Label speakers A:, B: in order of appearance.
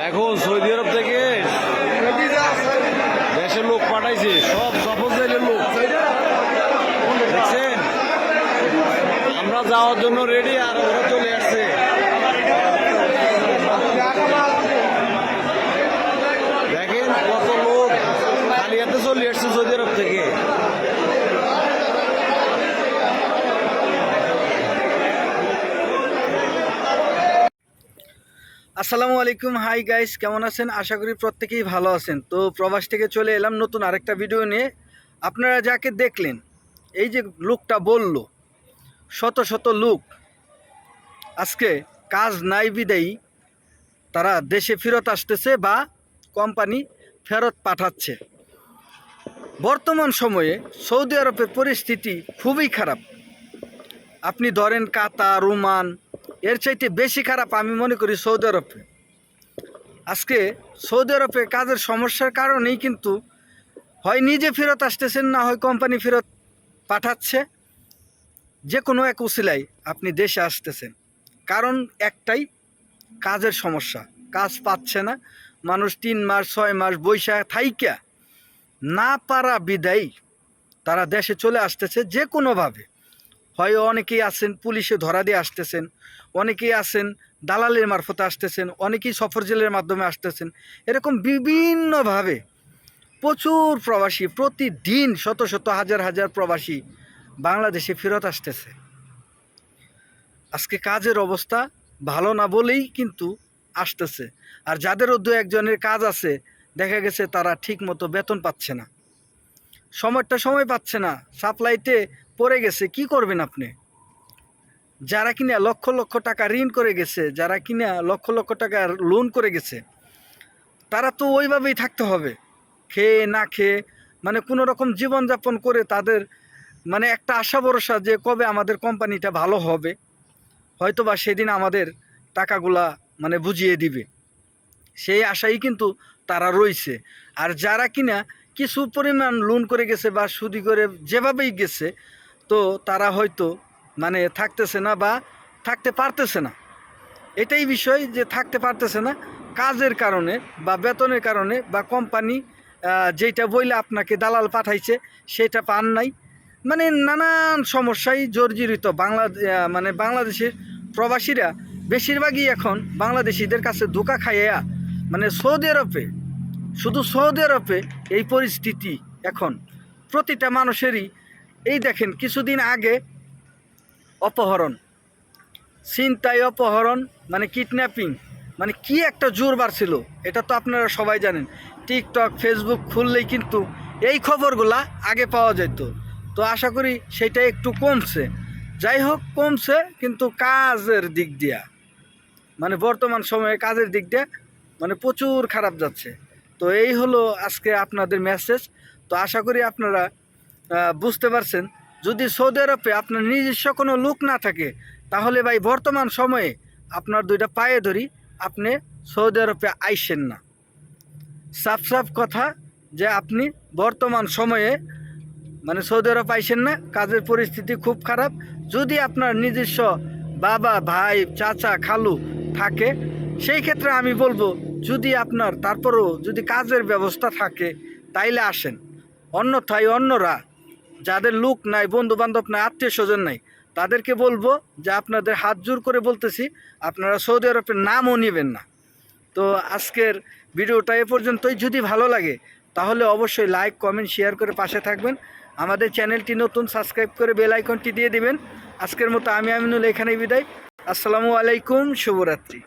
A: এখন সৌদি আরব থেকে দেশের লোক পাঠাইছে, সব সফর জাইলের লোক দেখছেন। আমরা যাওয়ার জন্য রেডি, আর ওরা চলে আসছে। দেখেন কত লোক খালি হাতে চলে আসছে সৌদি আরব থেকে।
B: আসসালামু আলাইকুম, হাই গাইস, কেমন আছেন? আশা করি প্রত্যেকেই ভালো আছেন। তো প্রবাস থেকে চলে এলাম নতুন আরেকটা ভিডিও নিয়ে। আপনারা যাকে দেখলেন, এই যে লোকটা বলল, শত শত লোক আজকে কাজ নাই বিদায়ী তারা দেশে ফেরত আসতেছে বা কোম্পানি ফেরত পাঠাচ্ছে। বর্তমান সময়ে সৌদি আরবের পরিস্থিতি খুবই খারাপ। আপনি ধরেন কাতার, ওমান, এর চাইতে বেশি খারাপ আমি মনে করি সৌদি আরবে। আজকে সৌদি আরবে কাজের সমস্যার কারণেই কিন্তু হয় নিজে ফেরত আসতেছেন, না হয় কোম্পানি ফেরত পাঠাচ্ছে। যে কোনো এক উসিলায় আপনি দেশে আসতেছেন, কারণ একটাই, কাজের সমস্যা। কাজ পাচ্ছে না মানুষ, 3 মাস 6 মাস বৈশা থাইকা না পারা বিদায়ী তারা দেশে চলে আসতেছে যে কোনোভাবে। হয় অনেকেই আছেন পুলিশে ধরা দিয়ে আসতেছেন, অনেকেই আছেন দালালের মারফতে আসতেছেন, অনেকেই সফর জেলের মাধ্যমে আসতেছেন। এরকম বিভিন্নভাবে প্রচুর প্রবাসী, প্রতিদিন শত শত হাজার হাজার প্রবাসী বাংলাদেশে ফেরত আসতেছে। আজকে কাজের অবস্থা ভালো না বলেই কিন্তু আসতেছে। আর যাদেরও 2-1 জনের কাজ আছে, দেখা গেছে তারা ঠিক মতো বেতন পাচ্ছে না, সময় পাচ্ছে না, সাপ্লাইতে পড়ে গেছে। কি করবেন আপনি? যারা কিনা লক্ষ লক্ষ টাকা ঋণ করে গেছে, যারা কিনা লক্ষ লক্ষ টাকা লোন করে গেছে, তারা তো ওইভাবেই থাকতে হবে, খেয়ে না খেয়ে, মানে কোনো রকম জীবনযাপন করে তাদের মানে একটা আশা ভরসা যে কবে আমাদের কোম্পানিটা ভালো হবে, হয়তো বা সেদিন আমাদের টাকাগুলা মানে বুঝিয়ে দিবে, সেই আশাই কিন্তু তারা রয়েছে। আর যারা কিনা কিছু পরিমাণ লোন করে গেছে বা সুদি করে যেভাবেই গেছে, তো তারা হয়তো মানে থাকতেছে না বা থাকতে পারতেছে না। এটাই বিষয় যে থাকতে পারতেছে না কাজের কারণে বা বেতনের কারণে, বা কোম্পানি যেটা বইলে আপনাকে দালাল পাঠাইছে সেটা পান নাই, মানে নানান সমস্যায় জর্জরিত মানে বাংলাদেশের প্রবাসীরা বেশিরভাগই এখন বাংলাদেশিদের কাছে ধোঁকা খাইয়া, মানে সৌদি আরবে, শুধু সৌদি আরবে এই পরিস্থিতি এখন প্রতিটা মানুষেরই। এই দেখেন কিছুদিন আগে অপহরণ, ছিনতাই, অপহরণ, মানে কিডন্যাপিং, মানে কি একটা জোর বাড়ছিল, এটা তো আপনারা সবাই জানেন। টিকটক, ফেসবুক খুললেই কিন্তু এই খবরগুলা আগে পাওয়া যেত। তো আশা করি সেটা একটু কমছে। যাই হোক, কমছে, কিন্তু কাজের দিক দিয়া, মানে বর্তমান সময়ে কাজের দিক দিয়ে মানে প্রচুর খারাপ যাচ্ছে। তো এই হলো আজকে আপনাদের মেসেজ। তো আশা করি আপনারা বুঝতে পারছেন। যদি সৌদি আরবে আপনার নিজস্ব কোনো লোক না থাকে, তাহলে ভাই বর্তমান সময়ে আপনার 2টা পায়ে ধরি, আপনি সৌদি আরবে আইসেন না। সাফ কথা যে আপনি বর্তমান সময়ে মানে সৌদি আরব আইসেন না, কাজের পরিস্থিতি খুব খারাপ। যদি আপনার নিজস্ব বাবা, ভাই, চাচা, খালু থাকে, সেই ক্ষেত্রে আমি বলবো, যদি আপনার তারপরও যদি কাজের ব্যবস্থা থাকে তাইলে আসেন। অন্যথায় অন্যরা যাদের লোক নাই, বন্ধু বান্ধব নাই, আত্মীয় স্বজন নাই, তাদেরকে বলবো যে আপনাদের হাত জোর করে বলতেছি, আপনারা সৌদি আরবের নামও নেবেন না। তো আজকের ভিডিওটা এ পর্যন্তই। যদি ভালো লাগে তাহলে অবশ্যই লাইক, কমেন্ট, শেয়ার করে পাশে থাকবেন। আমাদের চ্যানেলটি নতুন, সাবস্ক্রাইব করে বেল আইকনটি দিয়ে দিবেন। আজকের মতো আমি আমিনুল এখানেই বিদায়। আসসালামু আলাইকুম, শুভরাত্রি।